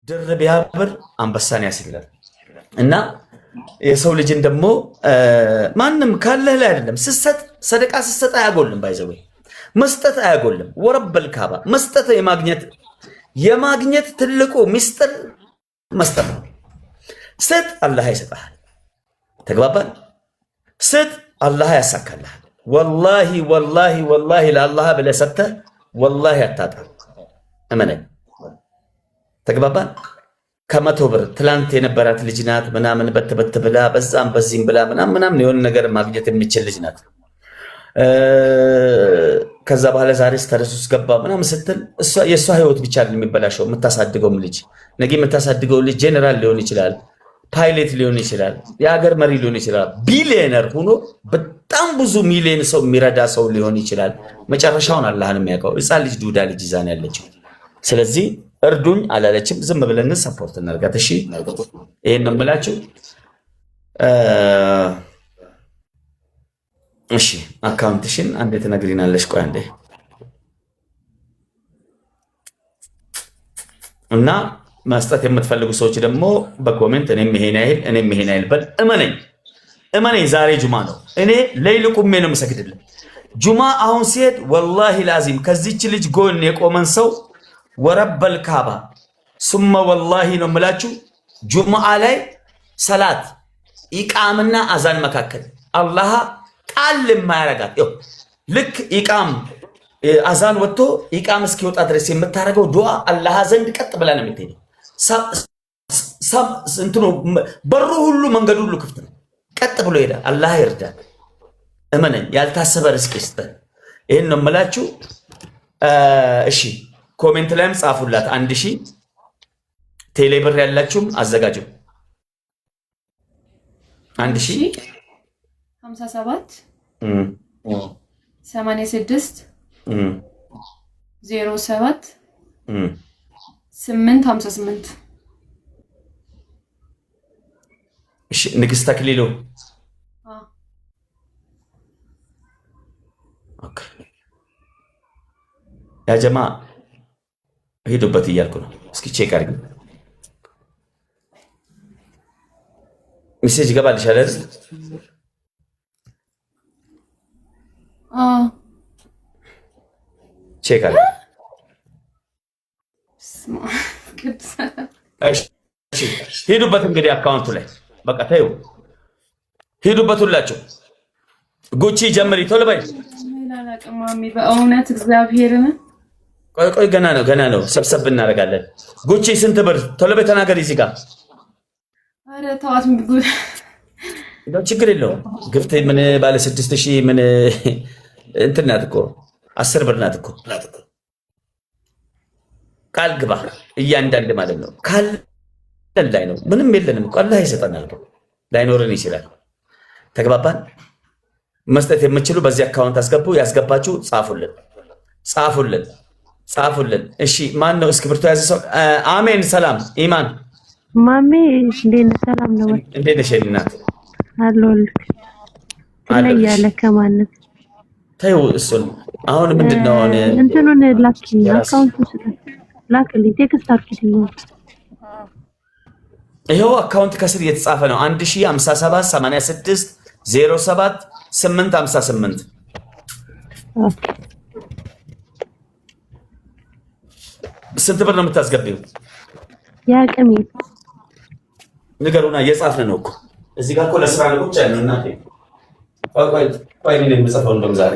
ድርብ ያብር አንበሳን ያስይላል እና የሰው ልጅን ደግሞ ማንም ካለህ ላይ አይደለም ስትሰጥ ሰደቃ ስትሰጥ አያጎልም ባይዘው መስጠት አያጎልም ወረበል ካባ መስጠት የማግኘት ትልቁ ሚስጥር መስጠት ስጥ አላህ ይሰጣል ተግባባን ስጥ አላህ ያሳካልሃል ወላሂ ወላሂ ወላሂ ለአላህ ብለህ ሰጥተህ ወላሂ አታጣም እመነኝ ተግባባን ከመቶ ብር ትላንት የነበራት ልጅ ናት ምናምን በትበት ብላ በዛም በዚህም ብላ ምናምን የሆነ ነገር ማግኘት የሚችል ልጅ ናት ከዛ በኋላ ዛሬ ስተረሱስ ገባ ምናምን ስትል የእሷ ህይወት ብቻ አይደለም የሚበላሸው የምታሳድገውም ልጅ ነገ የምታሳድገው ልጅ ጄኔራል ሊሆን ይችላል ፓይለት ሊሆን ይችላል የሀገር መሪ ሊሆን ይችላል ቢሊየነር ሆኖ በጣም ብዙ ሚሊዮን ሰው የሚረዳ ሰው ሊሆን ይችላል መጨረሻውን አላህን የሚያውቀው ህፃን ልጅ ዱዳ ልጅ ይዛን ያለችው ስለዚህ እርዱኝ አላለችም ዝም ብለን ሰፖርት እናርጋት እሺ ይሄን ነው የምላችሁ እሺ አካውንትሽን አንዴ ትነግሪናለሽ ቆይ አንዴ እና መስጠት የምትፈልጉ ሰዎች ደግሞ በኮሜንት እኔም ይሄን አይል በል እመነኝ ዛሬ ጁማ ነው እኔ ሌሊት ቁሜ ነው የምሰግድልህ ጁማ አሁን ሲሄድ ወላሂ ላዚም ከዚች ልጅ ጎን የቆመን ሰው ወረበል ካባ ሱመ ወላሂ ነው የምላችሁ ጁምዓ ላይ ሰላት ኢቃምና አዛን መካከል አላህ ቃል የማያረጋት ልክ ኢቃም አዛን ወጥቶ ኢቃም እስኪወጣ ድረስ የምታረገው ዱዓ አላህ ዘንድ ቀጥ ብላ ነው የምትሄደው እንትኑ በሩ ሁሉ መንገዱ ሁሉ ክፍት ነው ቀጥ ብሎ ይሄዳል አላህ ይርዳል እመነኝ ያልታሰበ ርስቅ ይስጠን ይሄን ነው የምላችሁ እሺ ኮሜንት ላይም ጻፉላት 1000 ቴሌብር ያላችሁም አዘጋጁ 1000 57 86 07 858 እሺ ንግስት ተክሊሉ ኦኬ ያ ጀማ ሄዱበት እያልኩ ነው እስኪ ቼክ አድርግ ሜሴጅ ገባልሽ አይደል ቼክ አድርግ እሺ ሄዱበት እንግዲህ አካውንቱ ላይ በቃ ታዩ ሄዱበት ሁላችሁ ጉቺ ጀምሪ ቶሎ በይ ማሚ በእውነት እግዚአብሔርን ቆይ ገና ነው ሰብሰብ እናደርጋለን ጉቺ ስንት ብር ቶሎ በይ ተናገሪ እዚህ ጋር አረ ተዋት ችግር የለውም ግፍት ምን ባለ 6000 ምን እንትን ናት እኮ 10 ብር ናት እኮ ቃል ግባ እያንዳንድ ማለት ነው ካል ላይ ነው ምንም የለንም እኮ አላህ ይሰጠናል ላይኖርን ይችላል ተግባባን መስጠት የምትችሉ በዚህ አካውንት አስገቡ ያስገባችሁ ጻፉልን እሺ ማን ነው እስክሪብቶ ያዘ ሰው አሜን ሰላም ኢማን ማሜ ሰላም ነው እንዴት ነሽ እናት አለሁልህ ትለያለ ከማንም ታዩ እሱን አሁን ምንድነው እንትኑን ላኪ አካውንቱን ላክልኝ ቴክስት አድርጊልኝ ይሄው አካውንት ከስር እየተጻፈ ነው 1057 86 07 858 ስንት ብር ነው የምታስገቢው ያቀሚ ንገሩና እየጻፍን ነው እኮ እዚህ ጋር እኮ ለስራ ነው ቁጭ ያለው እናቴ ቆይ ምን የምጽፈው እንደም ዛሬ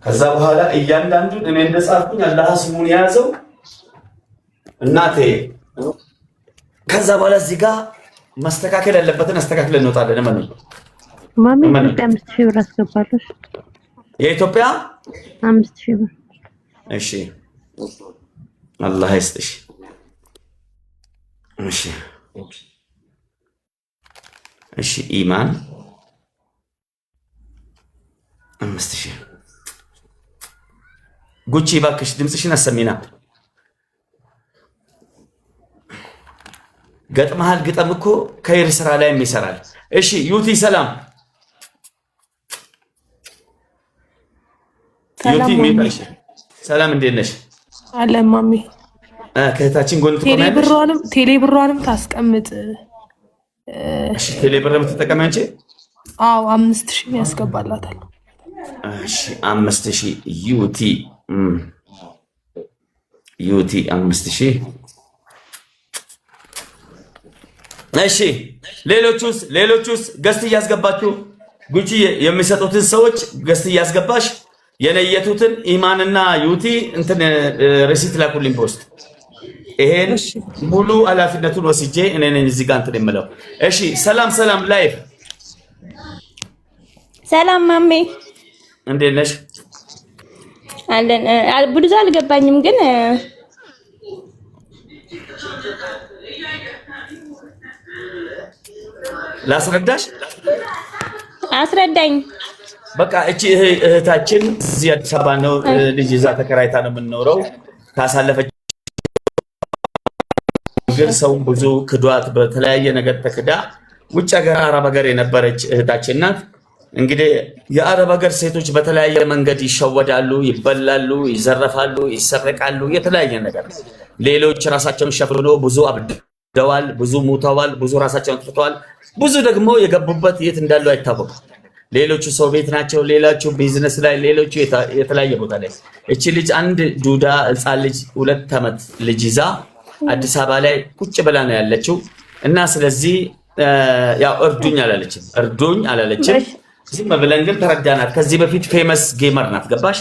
ከዛ በኋላ እያንዳንዱን እኔ እንደጻፍኩኝ አላህ ስሙን የያዘው እናቴ ከዛ በኋላ እዚህ ጋር ማስተካከል ያለበትን አስተካክለን እንወጣለን ማለት ነው ማሚ ኢትዮጵያ 5000 ብር አስገባለሽ የኢትዮጵያ 5000 ብር እሺ አላህ ይስጥሽ እሺ ኢማን 5000 ጉቺ ባክሽ ድምጽሽን አሰሚና ገጥመሃል ግጠም እኮ ከይር ስራ ላይ ይሰራል እሺ ዩቲ ሰላም ዩቲ ሚባልሽ ሰላም እንዴት ነሽ አለ ማሚ ከእህታችን ጎን ትቆሚያለሽ። ቴሌ ብሯንም ታስቀምጥ። እሺ ቴሌ ብር የምትጠቀሚ አንቺ? አዎ 5000 ያስገባላታል። እሺ 5000 ዩቲ 5000። እሺ ሌሎቹስ ገስት እያስገባችሁ ጉቺ የሚሰጡትን ሰዎች ገስት እያስገባሽ የነየቱትን ኢማንና ዩቲ እንትን ሪሲት ላኩልኝ ፖስት። ይሄን ሙሉ ኃላፊነቱን ወስጄ እኔ ነኝ እዚህ ጋር እንትን የምለው። እሺ ሰላም ላይፍ። ሰላም ማሜ እንዴት ነሽ? አለን። ብዙ አልገባኝም ግን ላስረዳሽ። አስረዳኝ። በቃ እቺ እህታችን እዚህ አዲስ አበባ ነው ልጅ ይዛ ተከራይታ ነው የምንኖረው። ካሳለፈች ግን ሰው ብዙ ክዷት በተለያየ ነገር ተክዳ ውጭ ሀገር አረብ ሀገር የነበረች እህታችን ናት። እንግዲህ የአረብ ሀገር ሴቶች በተለያየ መንገድ ይሸወዳሉ፣ ይበላሉ፣ ይዘረፋሉ፣ ይሰረቃሉ፣ የተለያየ ነገር። ሌሎች ራሳቸውን ሸፍኖ ብዙ አብደዋል፣ ብዙ ሙተዋል፣ ብዙ ራሳቸውን አጥፍተዋል። ብዙ ደግሞ የገቡበት የት እንዳሉ አይታወቅም። ሌሎቹ ሰው ቤት ናቸው፣ ሌሎቹ ቢዝነስ ላይ፣ ሌሎቹ የተለያየ ቦታ ላይ። እቺ ልጅ አንድ ዱዳ ህፃን ልጅ 2 ዓመት ልጅ ይዛ አዲስ አበባ ላይ ቁጭ ብላ ነው ያለችው። እና ስለዚህ ያው እርዱኝ አላለችም። ዝም ብለን ግን ተረዳናት። ከዚህ በፊት ፌመስ ጌመር ናት፣ ገባሽ?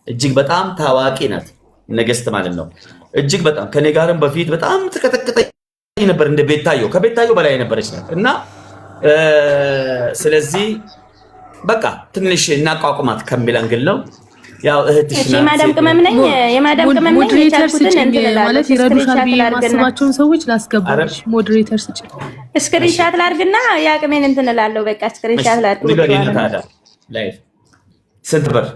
እጅግ በጣም ታዋቂ ናት፣ ነገስት ማለት ነው። እጅግ በጣም ከኔ ጋርም በፊት በጣም ተቀጠቀጠኝ ነበር፣ እንደ ቤታዮ ከቤታዮ በላይ ነበረች ናት። እና ስለዚህ በቃ ትንሽ እናቋቁማት ከሚል አንግል ነው። ያው እህትሽ ናት። የማዳም ቅመም ነኝ ሞዴሬተር ስጭኝ ማለት ይረዱሻል ብዬ የማስባቸውን ሰዎች ላስገባሽ። ሞዴሬተር ስጭኝ። ስክሪንሻት ላድርግና የአቅሜን እንትን እላለሁ። በቃ ስክሪንሻት ላድርግ። ላይፍ ስንት ብር?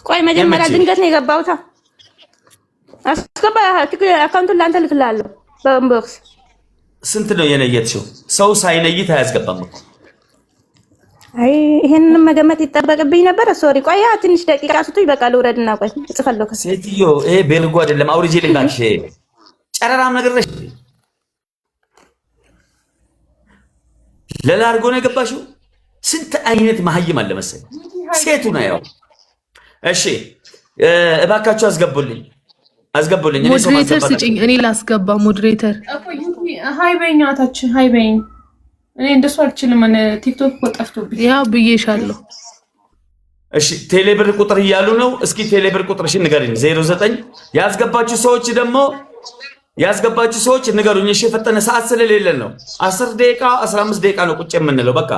ቆይ መጀመሪያ ድንገት ነው የገባሁት። አስገባ። አካውንቱን ላንተ ልክላለሁ በኢንቦክስ። ስንት ነው የነየትሽው? ሰው ሳይነይት አያስገባም እኮ። አይ ይሄንን መገመት ይጠበቅብኝ ነበር። ሶሪ። ቆይ ትንሽ ደቂቃ ስጡኝ። በቃ ልውረድና ቆይ እጽፋለሁ። ሴትዮ ይሄ ቤርጎ አይደለም፣ አውርጄ ልንጋሽ። ጨረራም ነገር ነሽ። ለላርጎ ነው የገባሽው። ስንት አይነት መሀይም አለ መሰለኝ። ሴቱ ነው ያው። እሺ እባካችሁ አስገቡልኝ። ሞዴሬተር ስጭኝ፣ እኔ ላስገባ። ሞዴሬተር ሃይ በይኝ፣ አታች ሃይ በይኝ። እኔ እንደሱ አልችልም። ቲክቶክ እኮ ጠፍቶብኝ። ያው ብዬሻለሁ። እሺ ቴሌብር ቁጥር እያሉ ነው። እስኪ ቴሌብር ቁጥርሽን ንገሪኝ። 09 ያስገባችሁ ሰዎች ንገሩኝ። እሺ የፈጠነ ሰዓት ስለሌለን ነው። 10 ደቂቃ 15 ደቂቃ ነው ቁጭ የምንለው። በቃ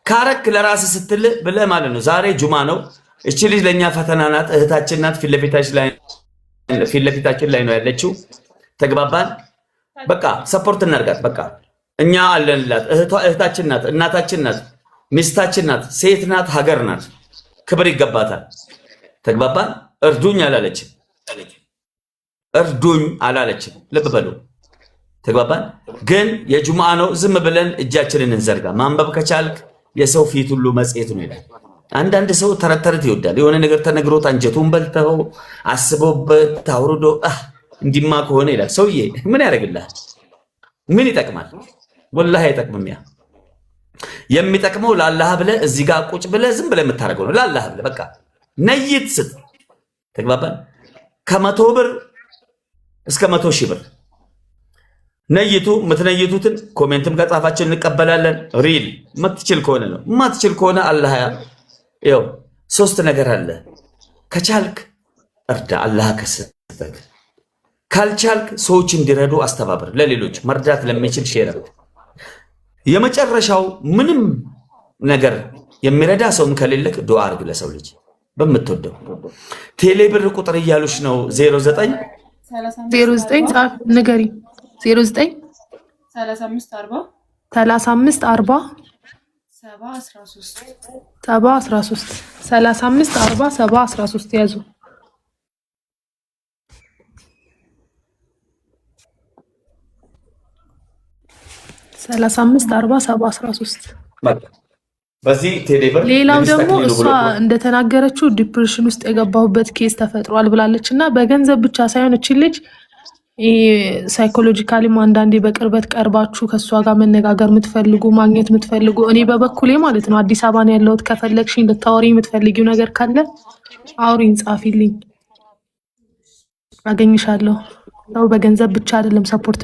ካረክ ለራስ ስትል ብለህ ማለት ነው። ዛሬ ጁማ ነው። እቺ ልጅ ለኛ ፈተና ናት፣ እህታችን ናት። ፊት ለፊታችን ላይ ነው ያለችው። ተግባባን? በቃ ሰፖርት እናርጋት። በቃ እኛ አለንላት። እህታችን ናት፣ እናታችን ናት፣ ሚስታችን ናት፣ ሴት ናት፣ ሀገር ናት። ክብር ይገባታል። ተግባባን? እርዱኝ አላለችም። ልብ በሉ። ተግባባን? ግን የጁምዓ ነው። ዝም ብለን እጃችንን እንዘርጋ። ማንበብ ከቻልክ የሰው ፊት ሁሉ መጽሔት ነው ይላል። አንዳንድ ሰው ተረት ይወዳል። የሆነ ነገር ተነግሮት አንጀቱን በልተው አስቦበት ታውርዶ እንዲማ ከሆነ ይላል። ሰውዬ ምን ያደርግልሃል? ምን ይጠቅማል? ወላሂ አይጠቅምም። ያ የሚጠቅመው ለአላህ ብለህ እዚህ ጋር ቁጭ ብለህ ዝም ብለህ የምታደርገው ነው። ለአላህ ብለህ በቃ ነይት ስጥ። ተግባባን? ከ100 ብር እስከ 100,000 ብር ነይቱ። የምትነይቱትን ኮሜንትም ከጻፋችሁ እንቀበላለን። ሪል የምትችል ከሆነ ነው። የማትችል ከሆነ አላህ ያው 3 ነገር አለ። ከቻልክ እርዳ፣ አላህ ከሰጠህ። ካልቻልክ ሰዎች እንዲረዱ አስተባብር። ለሌሎች መርዳት ለሚችል ሼር። የመጨረሻው ምንም ነገር የሚረዳ ሰውም ከሌለክ ዱዓ አድርግ ለሰው ልጅ በምትወደው። ቴሌብር ቁጥር እያሉሽ ነው። 09 ንገሪ። 09 35 40 35 40 7 13 35 40 7 13 ያዙ። 35 40 7 13 በዚህ ቴሌብር ሌላው ደግሞ እሷ እንደተናገረችው ዲፕሬሽን ውስጥ የገባሁበት ኬስ ተፈጥሯል ብላለች እና በገንዘብ ብቻ ሳይሆን እቺ ልጅ ሳይኮሎጂካሊም አንዳንዴ በቅርበት ቀርባችሁ ከሷ ጋር መነጋገር የምትፈልጉ ማግኘት የምትፈልጉ እኔ በበኩሌ ማለት ነው አዲስ አበባ ነው ያለሁት ከፈለግሽኝ ልታወሪኝ የምትፈልጊው ነገር ካለ አውሪኝ ጻፊልኝ አገኝሻለሁ። ያው በገንዘብ ብቻ አይደለም ሰፖርት